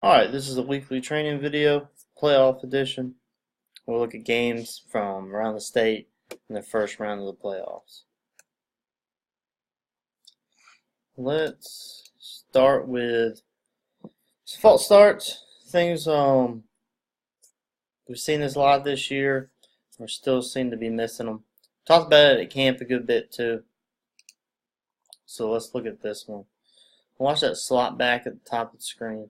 Alright, this is a weekly training video, playoff edition. We'll look at games from around the state in the first round of the playoffs. Let's start with false starts. Things we've seen this a lot this year. We still seem to be missing them. Talked about it at camp a good bit too. So let's look at this one. Watch that slot back at the top of the screen.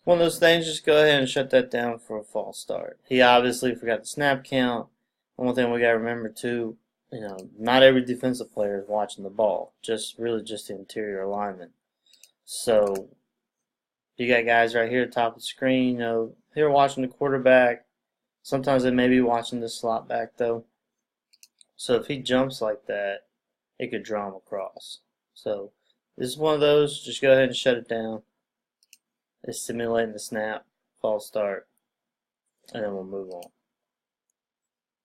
One of those things, just go ahead and shut that down for a false start. He obviously forgot the snap count. One thing we got to remember too, not every defensive player is watching the ball. Just really just the interior alignment. So you got guys right here at the top of the screen, they're watching the quarterback. Sometimes they may be watching the slot back though. So if he jumps like that, it could draw him across. So this is one of those, just go ahead and shut it down. It's simulating the snap, false start, and then we'll move on.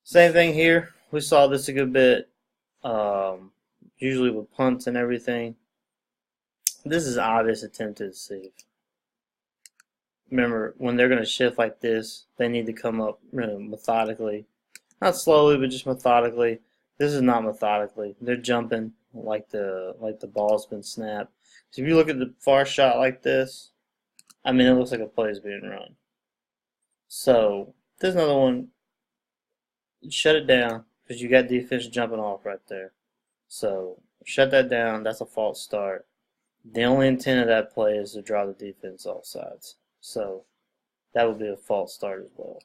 Same thing here. We saw this a good bit, usually with punts and everything. This is obvious attempt to deceive. Remember, when they're going to shift like this, they need to come up methodically. Not slowly, but just methodically. This is not methodically. They're jumping like the ball's been snapped. So if you look at the far shot like this, it looks like a play is being run. So, there's another one. Shut it down, because you got defense jumping off right there. So, shut that down. That's a false start. The only intent of that play is to draw the defense off sides. So, that would be a false start as well.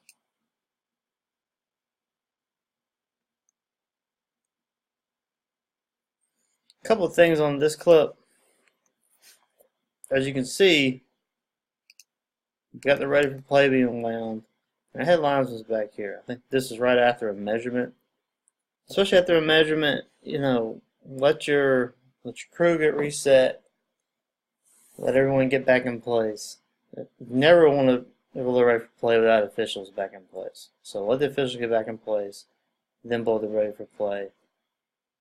A couple of things on this clip. As you can see, you got the ready for play being wound. And the headlines was back here. I think this is right after a measurement. Especially after a measurement, let your crew get reset. Let everyone get back in place. You never want to blow the ready for play without officials back in place. So let the officials get back in place, then blow the ready for play.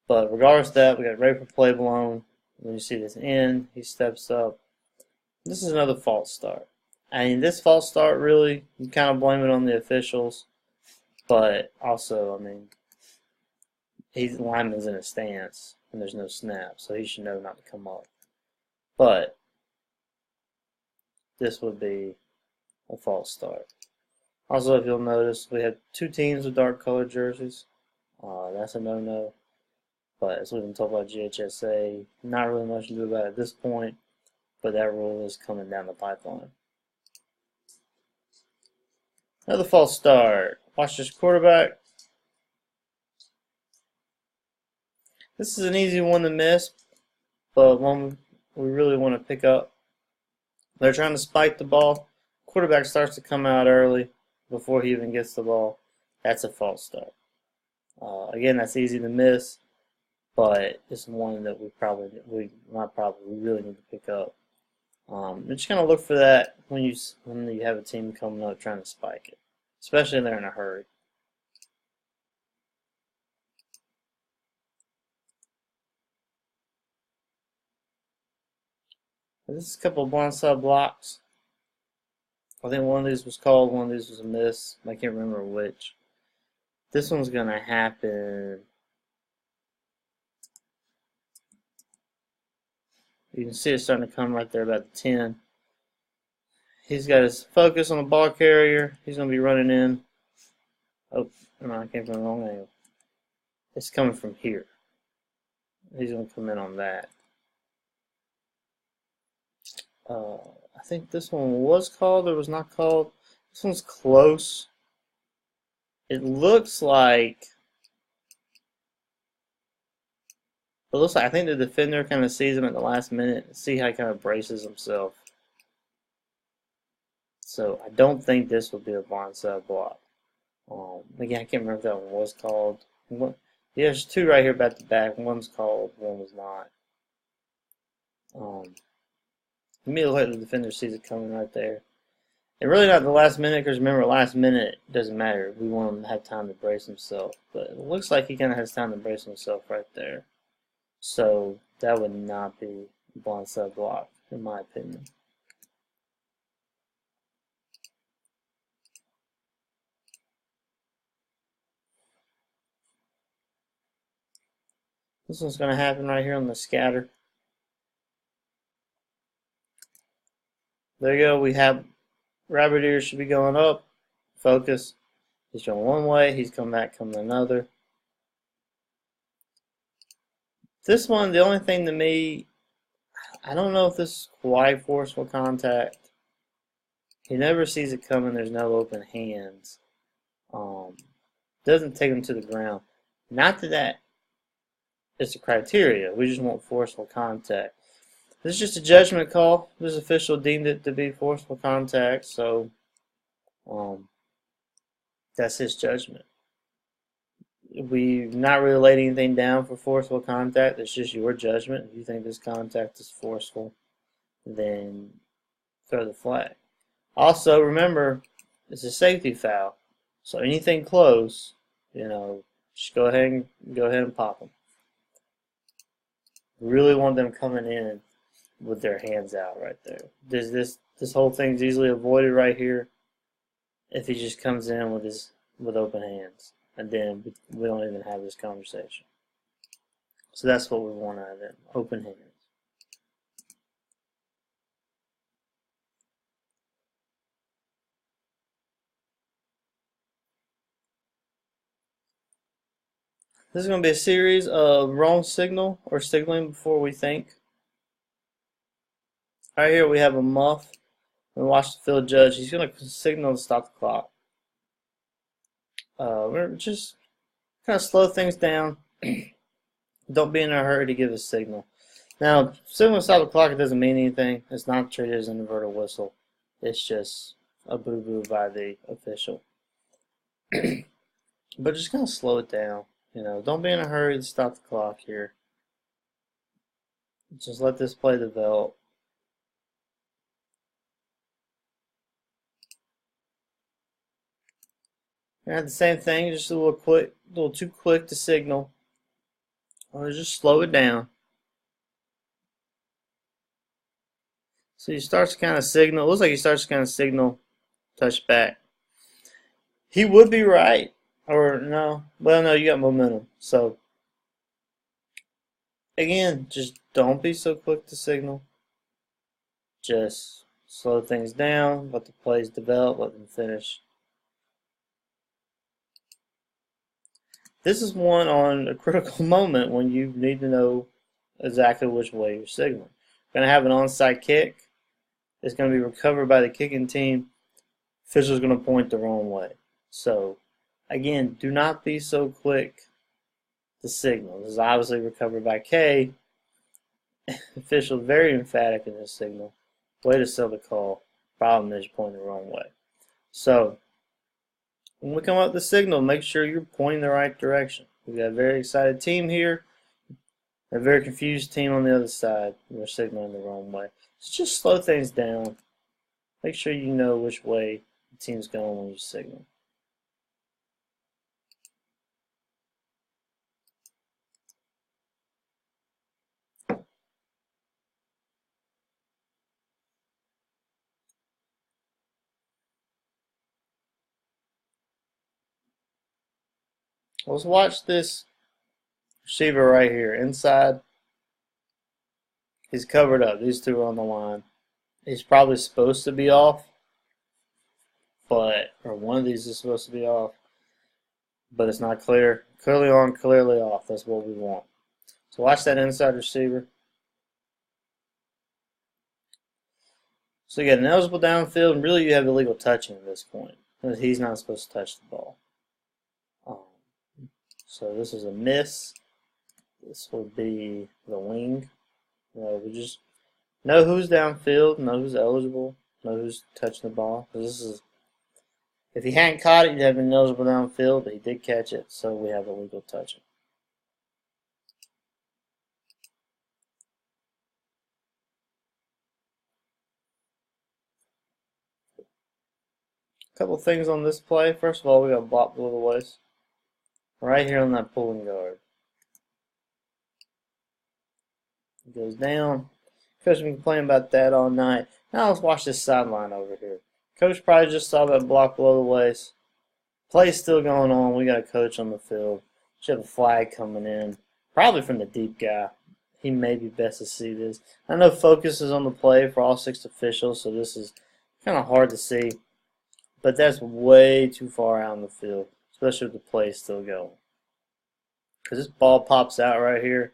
But regardless of that, we got ready for play blown. When you see this end, he steps up. This is another false start. This false start, really, you kind of blame it on the officials. But also, the lineman's in a stance, and there's no snap, so he should know not to come up. But this would be a false start. Also, if you'll notice, we have two teams with dark colored jerseys. That's a no-no. But as we've been told by GHSA, not really much to do about it at this point, but that rule is coming down the pipeline. Another false start. Watch this quarterback. This is an easy one to miss, but one we really want to pick up. They're trying to spike the ball. Quarterback starts to come out early before he even gets the ball. That's a false start. Again, that's easy to miss, but it's one that we really need to pick up. Just kind of look for that when you have a team coming up trying to spike it, especially if they're in a hurry. This is a couple of blindside blocks. I think one of these was called, one of these was a miss. I can't remember which. This one's going to happen. You can see it starting to come right there about the 10. He's got his focus on the ball carrier. He's going to be running in. Oh, no, I came from the wrong angle. It's coming from here. He's going to come in on that. I think this one was called or was not called. This one's close. It looks like I think the defender kind of sees him at the last minute and see how he kind of braces himself. So I don't think this would be a blindside block. Again, I can't remember if that one was called. Yeah, there's two right here back to back. One's called, one was not. To me, it looks like the defender sees it coming right there. And really not the last minute, because remember, last minute doesn't matter. We want him to have time to brace himself. But it looks like he kind of has time to brace himself right there. So That would not be blindside block, in my opinion. This one's going to happen right here on the scatter. There you go. We have rabbit ears should be going up. Focus. He's going one way. He's come back, coming another. This one, the only thing to me, I don't know if this is quite forceful contact. He never sees it coming. There's no open hands. Doesn't take him to the ground. Not that it's a criteria. We just want forceful contact. This is just a judgment call. This official deemed it to be forceful contact, so that's his judgment. We're not really laying anything down for forceful contact. It's just your judgment. If you think this contact is forceful, then throw the flag. Also, remember, it's a safety foul. So anything close, just go ahead and pop them. We really want them coming in with their hands out right there. This whole thing's easily avoided right here if he just comes in with open hands, and then we don't even have this conversation. So that's what we want out of it, open hands. This is going to be a series of wrong signal or signaling before we think. Right here we have a muff. We watch the field judge. He's going to signal to stop the clock. We're just kind of slow things down. Don't be in a hurry to give a signal. Now, signal to stop the clock, it doesn't mean anything. It's not treated as an inverted whistle. It's just a boo-boo by the official. But just kind of slow it down. Don't be in a hurry to stop the clock here. Just let this play develop. And the same thing, just a little too quick to signal. Or just slow it down. So he starts to kind of signal. It looks like he starts to kind of signal, touch back. He would be right. Or no. Well, no, you got momentum. So, again, just don't be so quick to signal. Just slow things down. Let the plays develop. Let them finish. This is one on a critical moment when you need to know exactly which way you're signaling. You're going to have an onside kick. It's going to be recovered by the kicking team. Official's going to point the wrong way. So, again, do not be so quick to signal. This is obviously recovered by K. Official very emphatic in his signal. Way to sell the call. Problem is you're pointing the wrong way. So, when we come up with the signal, make sure you're pointing the right direction. We've got a very excited team here, a very confused team on the other side. We're signaling the wrong way. So just slow things down. Make sure you know which way the team's going when you signal. Let's watch this receiver right here. Inside, he's covered up. These two are on the line. He's probably supposed to be off, or one of these is supposed to be off, but it's not clear. Clearly on, clearly off. That's what we want. So watch that inside receiver. So you got an eligible downfield, and really you have illegal touching at this point. He's not supposed to touch the ball. So this is a miss. This would be the wing. We just know who's downfield, know who's eligible, know who's touching the ball. This is, if he hadn't caught it, you'd have been eligible downfield, but he did catch it, so we have illegal touching. A couple things on this play. First of all, we got blocked below the waist. Right here on that pulling guard. It goes down. Coach been complaining about that all night. Now let's watch this sideline over here. Coach probably just saw that block below the waist. Play's still going on. We got a coach on the field. Should have a flag coming in. Probably from the deep guy. He may be best to see this. I know focus is on the play for all 6 officials, so this is kind of hard to see. But that's way too far out in the field, especially with the play still going. Because this ball pops out right here.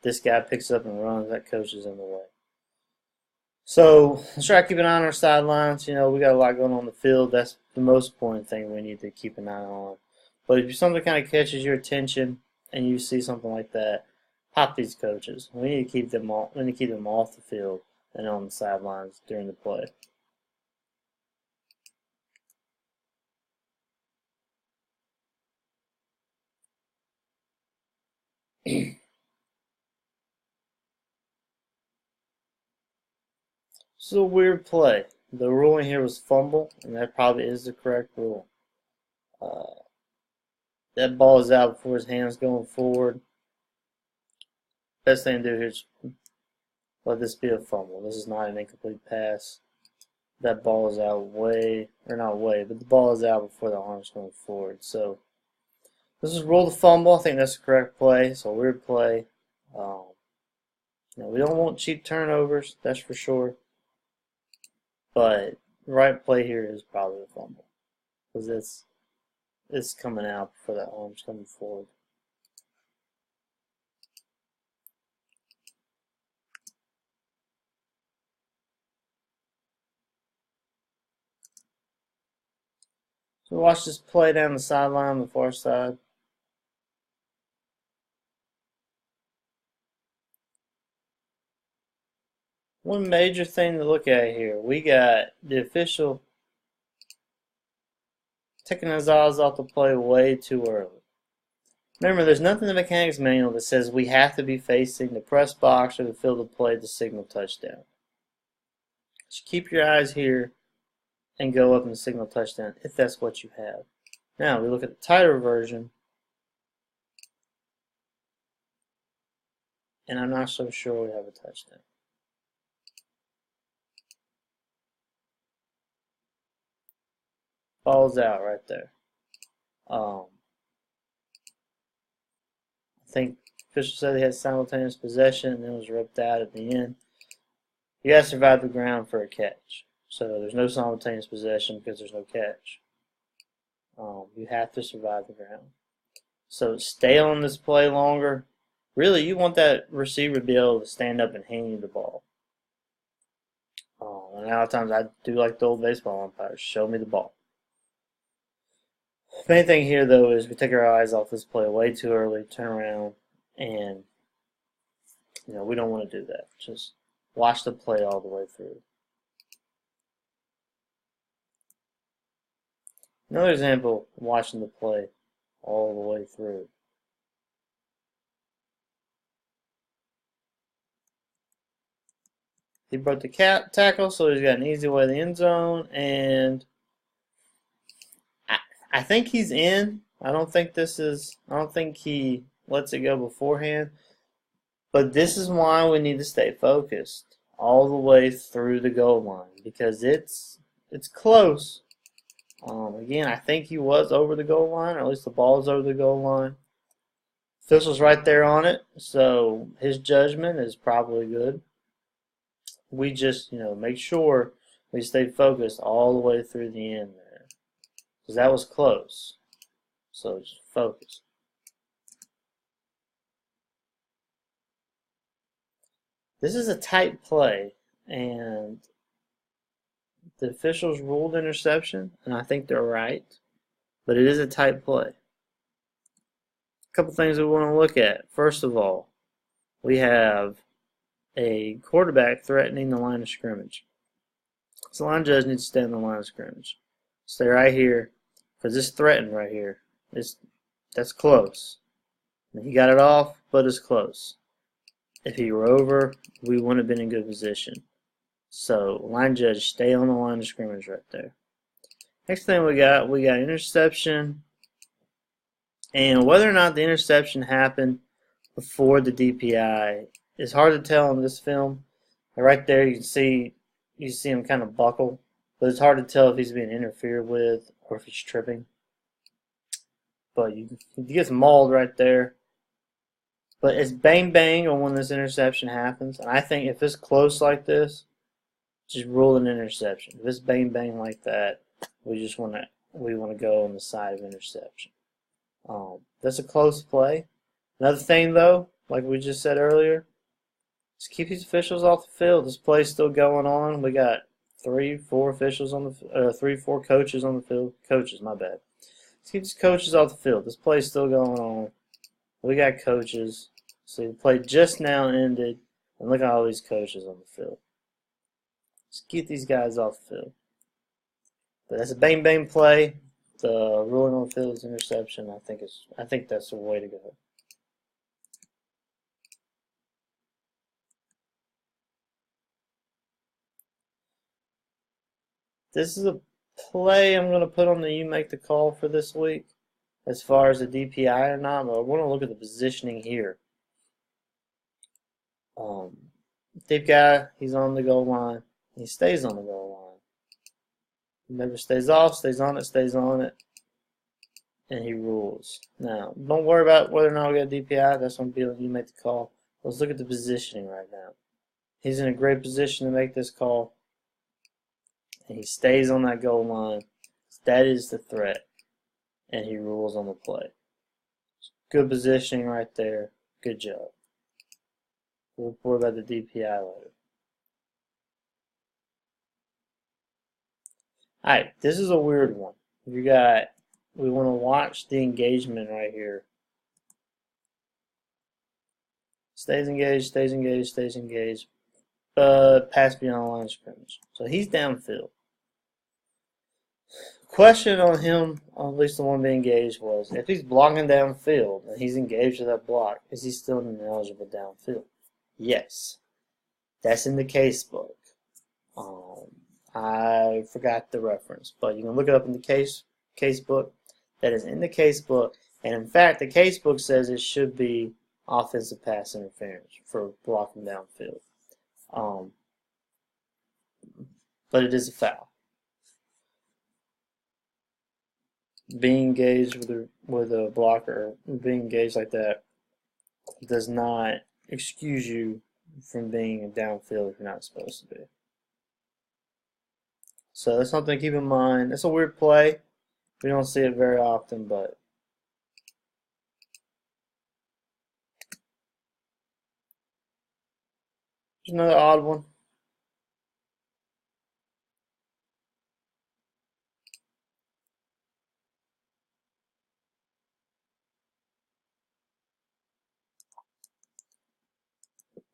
This guy picks up and runs. That coach is in the way. So let's try to keep an eye on our sidelines. You know, we got a lot going on the field. That's the most important thing we need to keep an eye on. But if something kind of catches your attention and you see something like that, pop these coaches. We need to keep them off. We need to keep them off the field and on the sidelines during the play. This is a weird play. The ruling here was fumble, and that probably is the correct rule. That ball is out before his hand's going forward. Best thing to do here is let this be a fumble. This is not an incomplete pass. That ball is out way, or not way, but the ball is out before the arm's going forward. So this is ruled a fumble. I think that's the correct play. It's a weird play. We don't want cheap turnovers, that's for sure. But the right play here is probably a fumble because it's coming out before the arm's coming forward. So watch this play down the sideline on the far side. One major thing to look at here, we got the official taking his eyes off the play way too early. Remember, there's nothing in the mechanics manual that says we have to be facing the press box or the field of play to signal touchdown. Just keep your eyes here and go up and signal touchdown if that's what you have. Now we look at the tighter version, and I'm not so sure we have a touchdown. Ball's out right there. I think official said they had simultaneous possession and it was ripped out at the end. You got to survive the ground for a catch. So there's no simultaneous possession because there's no catch. You have to survive the ground. So stay on this play longer. Really, you want that receiver to be able to stand up and hand you the ball. And a lot of times I do like the old baseball umpires. Show me the ball. The main thing here, though, is we take our eyes off this play way too early, turn around, and we don't want to do that. Just watch the play all the way through. Another example, watching the play all the way through. He broke the tackle, so he's got an easy way to the end zone, and I think he's in. I don't think he lets it go beforehand. But this is why we need to stay focused all the way through the goal line because it's close. Again, I think he was over the goal line, or at least the ball is over the goal line. Official's right there on it, so his judgment is probably good. We just, make sure we stay focused all the way through the end there. Because that was close. So just focus. This is a tight play, and the officials ruled interception, and I think they're right. But it is a tight play. A couple things we want to look at. First of all, we have a quarterback threatening the line of scrimmage. So the line judge needs to stay on the line of scrimmage. Stay right here, because it's threatened right here. That's close. He got it off, but it's close. If he were over, we wouldn't have been in good position. So line judge, stay on the line of scrimmage right there. Next thing we got interception. And whether or not the interception happened before the DPI it's hard to tell in this film. Right there, you see him kind of buckle, but it's hard to tell if he's being interfered with or if he's tripping. But he gets mauled right there. But it's bang bang on when this interception happens, and I think if it's close like this, just rule an interception. If it's bang bang like that, we want to go on the side of interception. That's a close play. Another thing though, like we just said earlier, just keep these officials off the field. This play's still going on. We got 3-4 officials on the 3-4 coaches on the field. Coaches, my bad. Let's keep these coaches off the field. This play's still going on. We got coaches. So the play just now ended, and look at all these coaches on the field. Just get these guys off the field. But that's a bang bang play. The ruling on the field is interception. I think that's the way to go. This is a play I'm going to put on the you make the call for this week as far as the DPI or not, but I want to look at the positioning here. Deep guy, he's on the goal line. He stays on the goal line. He never stays off, stays on it, and he rules. Now, don't worry about whether or not we got DPI. That's going to be you make the call. Let's look at the positioning right now. He's in a great position to make this call. And he stays on that goal line. That is the threat. And he rules on the play. Good positioning right there. Good job. We'll report about the DPI later. Alright, this is a weird one. We want to watch the engagement right here. Stays engaged, stays engaged, stays engaged. Pass beyond the line of scrimmage. So he's downfield. Question on him, at least the one being engaged, was if he's blocking downfield and he's engaged with that block, is he still ineligible downfield? Yes. That's in the case book. I forgot the reference, but you can look it up in the case book. That is in the case book, and in fact, the case book says it should be offensive pass interference for blocking downfield. But it is a foul. Being engaged with a blocker, being engaged like that, does not excuse you from being downfield if you're not supposed to be. So that's something to keep in mind. It's a weird play. We don't see it very often, but there's another odd one.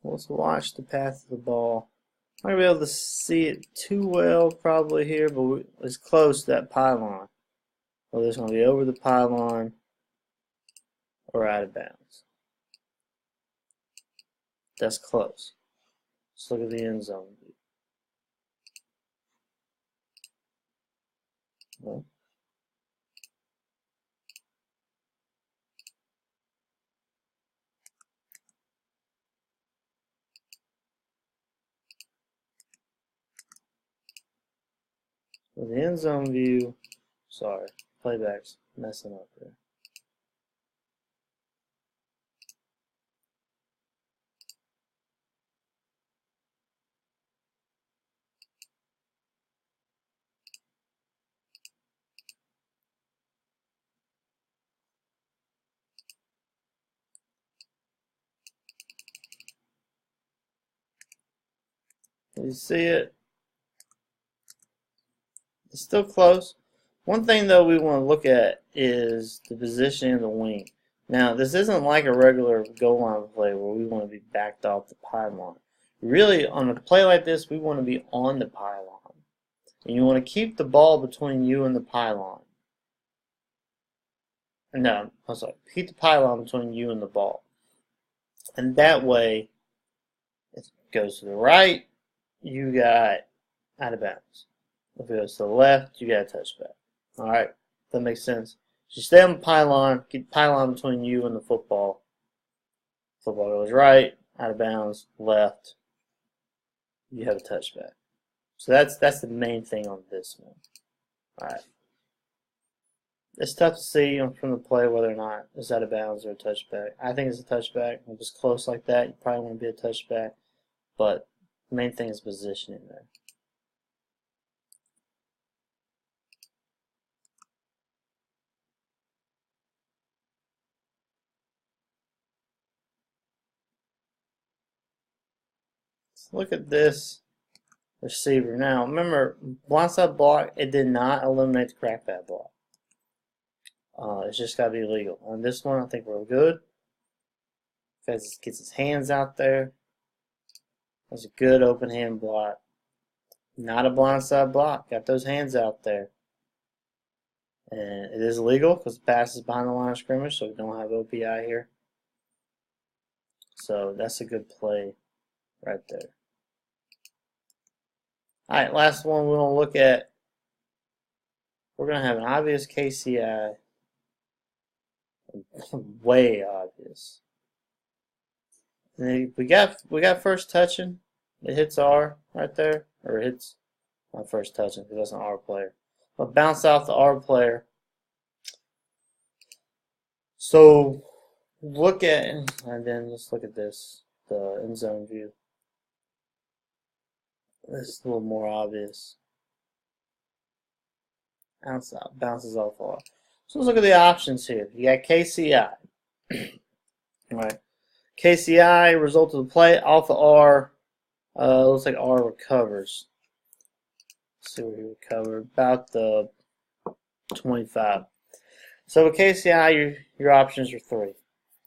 Let's watch the path of the ball. I'm not going to be able to see it too well probably here, but it's close to that pylon. Whether it's going to be over the pylon or out of bounds. That's close. Let's look at the end zone view. Well, with the end zone view, sorry, playback's messing up here. You see it? It's still close. One thing though we want to look at is the positioning of the wing. Now this isn't like a regular goal line play where we want to be backed off the pylon. Really, on a play like this, we want to be on the pylon. And you want to keep the ball between you and the pylon. No, I'm sorry. Keep the pylon between you and the ball. And that way, it goes to the right, you got out of bounds. If it goes to the left, you got a touchback. Alright, that makes sense. So you stay on the pylon, keep the pylon between you and the football. Football goes right, out of bounds, left, you have a touchback. So that's the main thing on this one. All right. It's tough to see from the play whether or not it's out of bounds or a touchback. I think it's a touchback. If it's close like that, you probably want to be a touchback. But the main thing is positioning there. Let's look at this receiver. Now, remember, blindside block, it did not eliminate the crackback block. It's just got to be legal. On this one, I think we're good. Because it gets his hands out there. That's a good open hand block. Not a blindside block. Got those hands out there. And it is legal because it passes behind the line of scrimmage, so we don't have OPI here. So that's a good play right there. Alright, last one we're going to look at. We're going to have an obvious KCI. Way obvious. And we got first touching. It hits R right there. Or it hits not first touching because that's an R player. But bounce off the R player. So look at, and then let's look at this, the end zone view. This is a little more obvious. Bounces off R. So let's look at the options here. You got KCI. Alright. KCI, result of the play, off of R. Looks like R recovers. Let's see where he recovered. About the 25. So with KCI, your options are 3.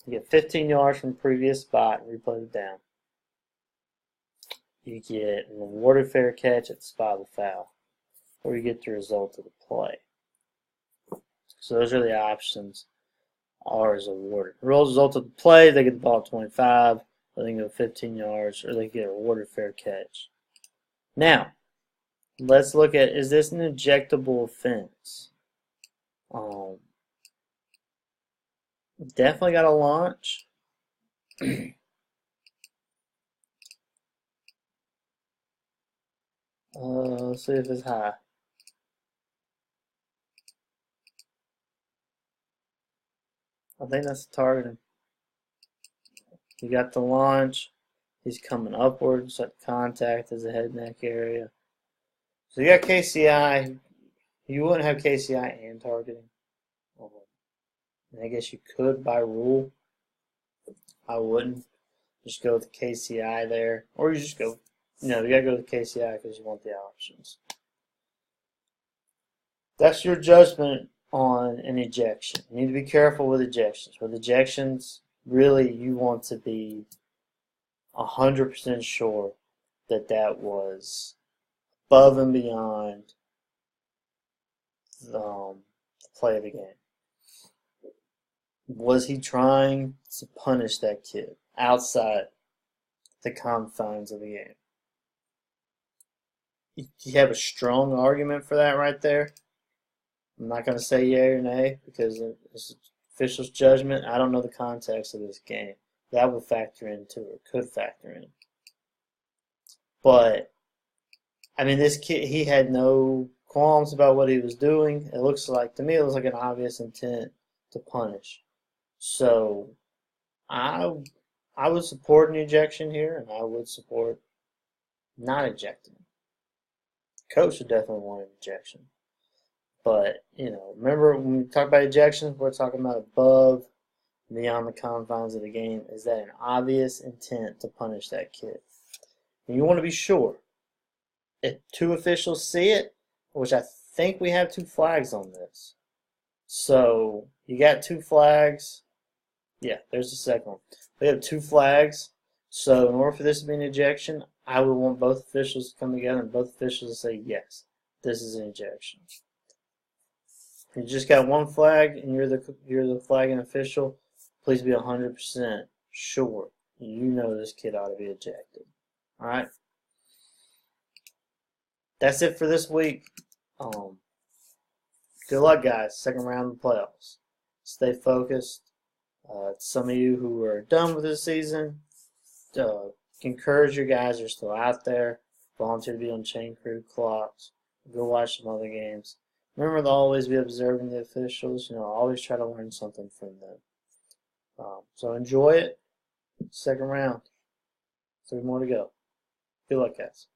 You get 15 yards from the previous spot and replay it down. You get an awarded fair catch at the spot of the foul. Or you get the result of the play. So those are the options. R is awarded. The result of the play, they get the ball at 25, or they can go 15 yards, or they get an awarded fair catch. Now, let's look at, is this an ejectable offense? Definitely got a launch. Let's see if it's high. I think that's targeting. You got the launch. He's coming upwards at contact as a head neck area. So you got KCI. You wouldn't have KCI and targeting. I guess you could by rule. I wouldn't. Just go with the KCI there. Or you just go, you gotta go with the KCI because you want the options. That's your judgment on an ejection. You need to be careful with ejections. With ejections, really you want to be 100% sure that that was above and beyond the play of the game. Was he trying to punish that kid outside the confines of the game? You have a strong argument for that right there. I'm not going to say yay or nay because it's official's judgment. I don't know the context of this game. That would factor into it, could factor in. But, I mean, this kid, he had no qualms about what he was doing. It looks like, to me, it looks like an obvious intent to punish. So, I would support an ejection here, and I would support not ejecting. Coach would definitely want an ejection. But, remember when we talk about ejections, we're talking about above, beyond the confines of the game. Is that an obvious intent to punish that kid? And you want to be sure. If 2 officials see it, which I think we have 2 flags on this. So, you got 2 flags. Yeah, there's the second one. We have 2 flags. So, in order for this to be an ejection, I would want both officials to come together and both officials to say, yes, this is an ejection. You just got 1 flag and you're the flagging official, please be 100% sure you know this kid ought to be ejected. Alright? That's it for this week. Good luck, guys. Second round of the playoffs. Stay focused. Some of you who are done with this season, encourage your guys who are still out there. Volunteer to be on chain crew clocks. Go watch some other games. Remember to always be observing the officials. Always try to learn something from them. So enjoy it. Second round. 3 more to go. Good luck, guys.